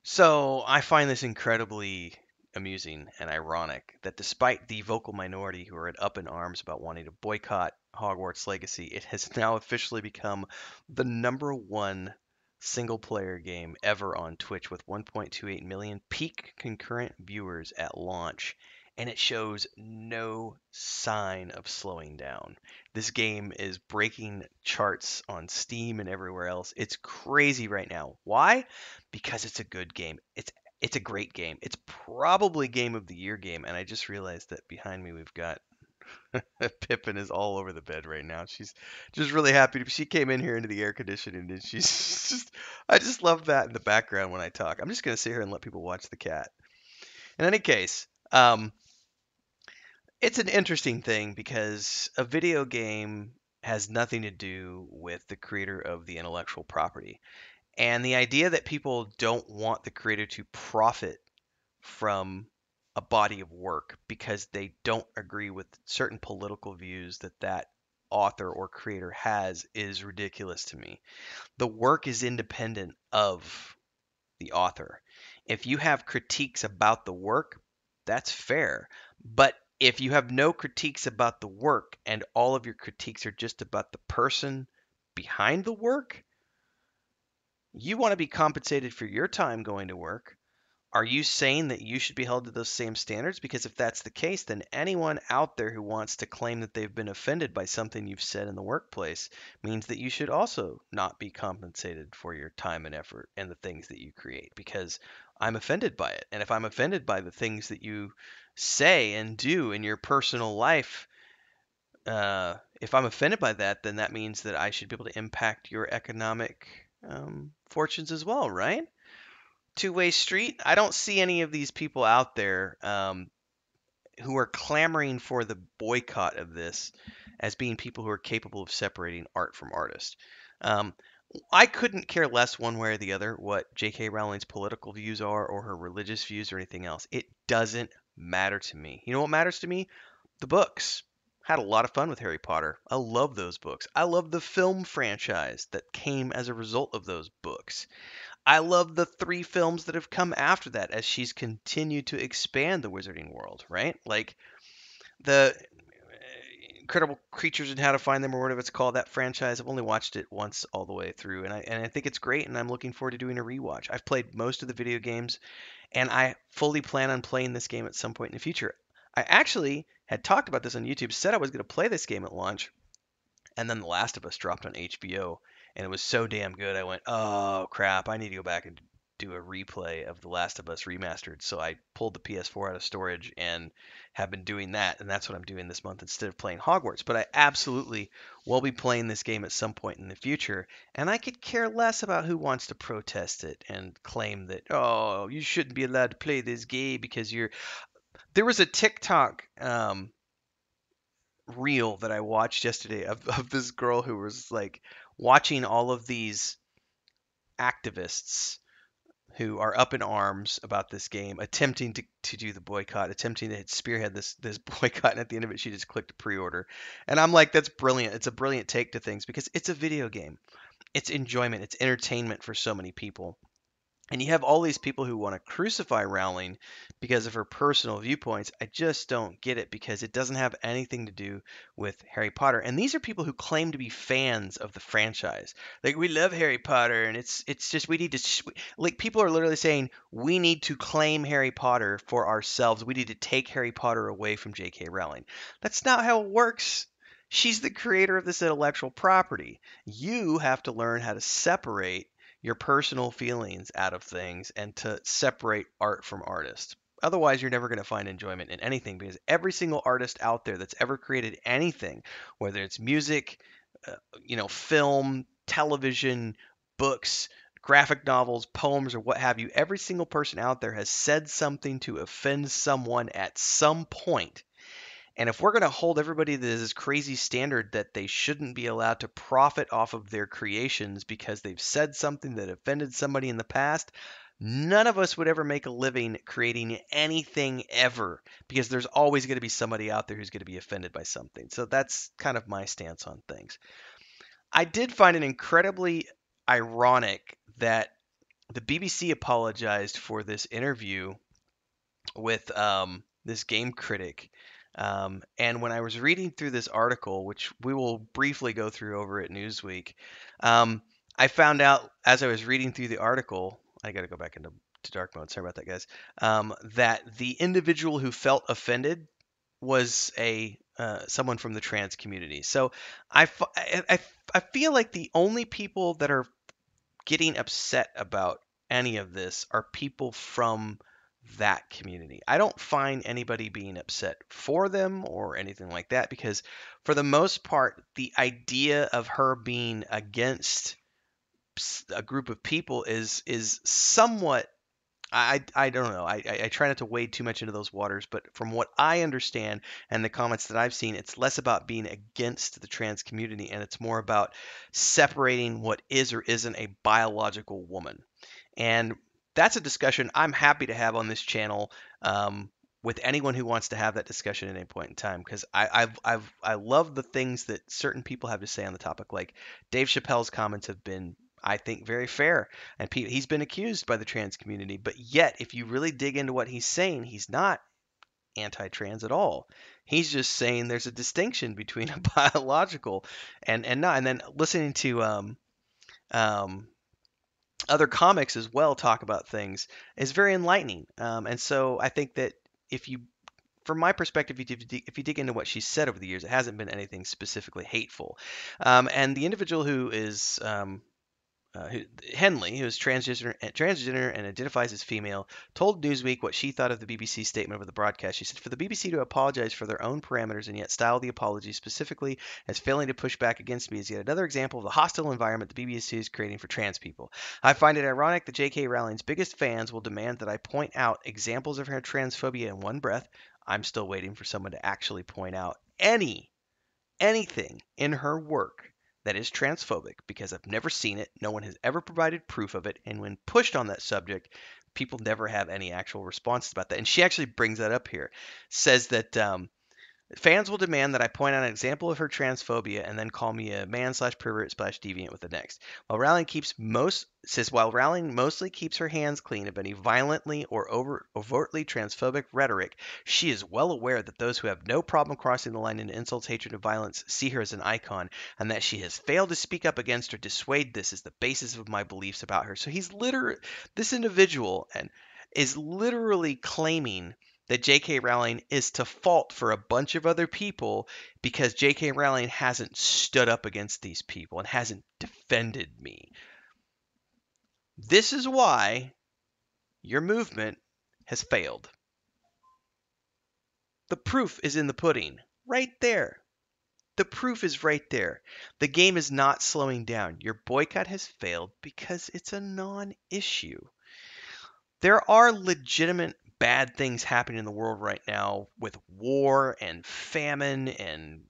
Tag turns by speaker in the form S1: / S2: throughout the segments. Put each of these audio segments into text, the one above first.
S1: So I find this incredibly amusing and ironic that despite the vocal minority who are up in arms about wanting to boycott Hogwarts Legacy, it has now officially become the number one single player game ever on Twitch with 1.28 million peak concurrent viewers at launch. And it shows no sign of slowing down. This game is breaking charts on Steam and everywhere else. It's crazy right now. Why? Because it's a good game. It's a great game. It's probably game of the year game. And I just realized that behind me we've got Pippin is all over the bed right now. She's just really happy. She came in here into the air conditioning and she's just I just love that in the background when I talk. I'm just gonna sit here and let people watch the cat. In any case, it's an interesting thing because a video game has nothing to do with the creator of the intellectual property. And the idea that people don't want the creator to profit from a body of work because they don't agree with certain political views that that author or creator has is ridiculous to me. The work is independent of the author. If you have critiques about the work, that's fair. But if you have no critiques about the work and all of your critiques are just about the person behind the work, you want to be compensated for your time going to work. Are you saying that you should be held to those same standards? Because if that's the case, then anyone out there who wants to claim that they've been offended by something you've said in the workplace means that you should also not be compensated for your time and effort and the things that you create. Because I'm offended by it. And if I'm offended by the things that you say and do in your personal life, if I'm offended by that, then that means that I should be able to impact your economic fortunes as well, right? Two-way street. I don't see any of these people out there who are clamoring for the boycott of this as being people who are capable of separating art from artist. Um, I couldn't care less one way or the other what J.K. Rowling's political views are or her religious views or anything else. It doesn't matter to me. You know what matters to me? The books. Had a lot of fun with Harry Potter. I love those books. I love the film franchise that came as a result of those books. I love the three films that have come after that as she's continued to expand the wizarding world, right? Like the Incredible Creatures and How to Find Them or whatever it's called, that franchise. I've only watched it once all the way through and I think it's great and I'm looking forward to doing a rewatch. I've played most of the video games and I fully plan on playing this game at some point in the future. I actually had talked about this on YouTube, said I was going to play this game at launch, and then The Last of Us dropped on HBO, and it was so damn good. I went, oh crap, I need to go back and do a replay of The Last of Us remastered. So I pulled the PS4 out of storage and have been doing that, and that's what I'm doing this month instead of playing Hogwarts. But I absolutely will be playing this game at some point in the future, and I could care less about who wants to protest it and claim that, oh, you shouldn't be allowed to play this game because you're. There was a TikTok reel that I watched yesterday of this girl who was like watching all of these activists who are up in arms about this game, attempting to do the boycott, attempting to spearhead this boycott, and at the end of it, she just clicked pre-order. And I'm like, that's brilliant. It's a brilliant take to things because it's a video game. It's enjoyment. It's entertainment for so many people. And you have all these people who want to crucify Rowling because of her personal viewpoints. I just don't get it because it doesn't have anything to do with Harry Potter. And these are people who claim to be fans of the franchise. Like we love Harry Potter and it's just we need to like people are literally saying we need to claim Harry Potter for ourselves. We need to take Harry Potter away from J.K. Rowling. That's not how it works. She's the creator of this intellectual property. You have to learn how to separate your personal feelings out of things and to separate art from artist. Otherwise, you're never going to find enjoyment in anything because every single artist out there that's ever created anything, whether it's music, film, television, books, graphic novels, poems, or what have you, every single person out there has said something to offend someone at some point. And if we're going to hold everybody to this crazy standard that they shouldn't be allowed to profit off of their creations because they've said something that offended somebody in the past, none of us would ever make a living creating anything ever because there's always going to be somebody out there who's going to be offended by something. So that's kind of my stance on things. I did find it incredibly ironic that the BBC apologized for this interview with this game critic. And when I was reading through this article, which we will briefly go through over at Newsweek, um, I found out as I was reading through the article, I got to go back into dark mode. Sorry about that, guys. That the individual who felt offended was a someone from the trans community. So I feel like the only people that are getting upset about any of this are people from that community. I don't find anybody being upset for them or anything like that because for the most part the idea of her being against a group of people is somewhat I don't know. I try not to wade too much into those waters, but from what I understand and the comments that I've seen, it's less about being against the trans community and it's more about separating what is or isn't a biological woman. And that's a discussion I'm happy to have on this channel with anyone who wants to have that discussion at any point in time because I love the things that certain people have to say on the topic. Like Dave Chappelle's comments have been, I think, very fair, and he's been accused by the trans community, but yet if you really dig into what he's saying, he's not anti-trans at all. He's just saying there's a distinction between a biological and not. And then listening to um, other comics as well talk about things is very enlightening. And so I think that if you, from my perspective, if you dig into what she's said over the years, it hasn't been anything specifically hateful. And the individual who is Henley, who is transgender and identifies as female, told Newsweek what she thought of the BBC statement over the broadcast. She said, "For the BBC to apologize for their own parameters and yet style the apology specifically as failing to push back against me is yet another example of the hostile environment the BBC is creating for trans people. I find it ironic that J.K. Rowling's biggest fans will demand that I point out examples of her transphobia in one breath. I'm still waiting for someone to actually point out anything in her work that is transphobic because I've never seen it. No one has ever provided proof of it. And when pushed on that subject, people never have any actual responses about that. And she actually brings that up here, says that fans will demand that I point out an example of her transphobia and then call me a man slash pervert slash deviant with the next. While Rowling mostly keeps her hands clean of any violently or overtly transphobic rhetoric, she is well aware that those who have no problem crossing the line into insults, hatred, and violence see her as an icon, and that she has failed to speak up against or dissuade this is the basis of my beliefs about her. So this individual and is literally claiming that J.K. Rowling is to fault for a bunch of other people because J.K. Rowling hasn't stood up against these people and hasn't defended me. This is why your movement has failed. The proof is in the pudding, right there. The proof is right there. The game is not slowing down. Your boycott has failed because it's a non-issue. There are legitimate bad things happening in the world right now with war and famine and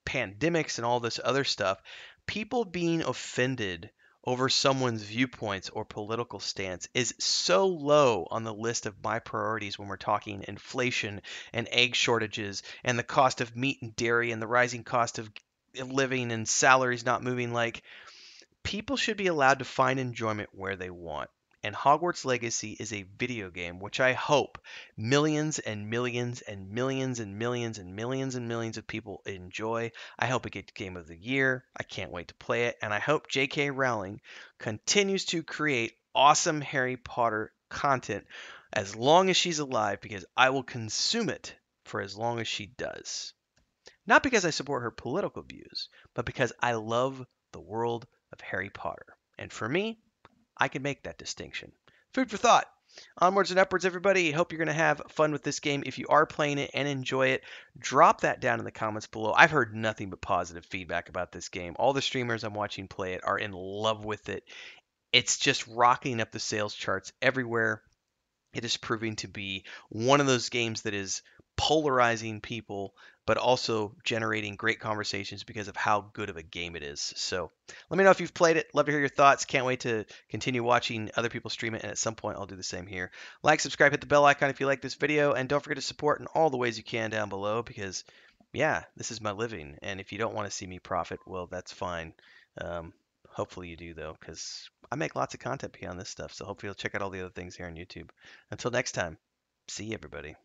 S1: pandemics and all this other stuff. People being offended over someone's viewpoints or political stance is so low on the list of my priorities when we're talking inflation and egg shortages and the cost of meat and dairy and the rising cost of living and salaries not moving. Like, people should be allowed to find enjoyment where they want. And Hogwarts Legacy is a video game which I hope millions and millions and millions and millions and millions and millions of people enjoy. I hope it gets Game of the Year. I can't wait to play it. And I hope J.K. Rowling continues to create awesome Harry Potter content as long as she's alive because I will consume it for as long as she does. Not because I support her political views, but because I love the world of Harry Potter. And for me, I can make that distinction. Food for thought. Onwards and upwards, everybody. Hope you're going to have fun with this game. If you are playing it and enjoy it, drop that down in the comments below. I've heard nothing but positive feedback about this game. All the streamers I'm watching play it are in love with it. It's just rocking up the sales charts everywhere. It is proving to be one of those games that is polarizing people, but also generating great conversations because of how good of a game it is. So let me know if you've played it. Love to hear your thoughts. Can't wait to continue watching other people stream it, and at some point I'll do the same here. Like, subscribe, hit the bell icon if you like this video, and don't forget to support in all the ways you can down below because, yeah, this is my living, and if you don't want to see me profit, well, that's fine. Hopefully you do, though, because I make lots of content beyond this stuff, so hopefully you'll check out all the other things here on YouTube. Until next time, see you, everybody.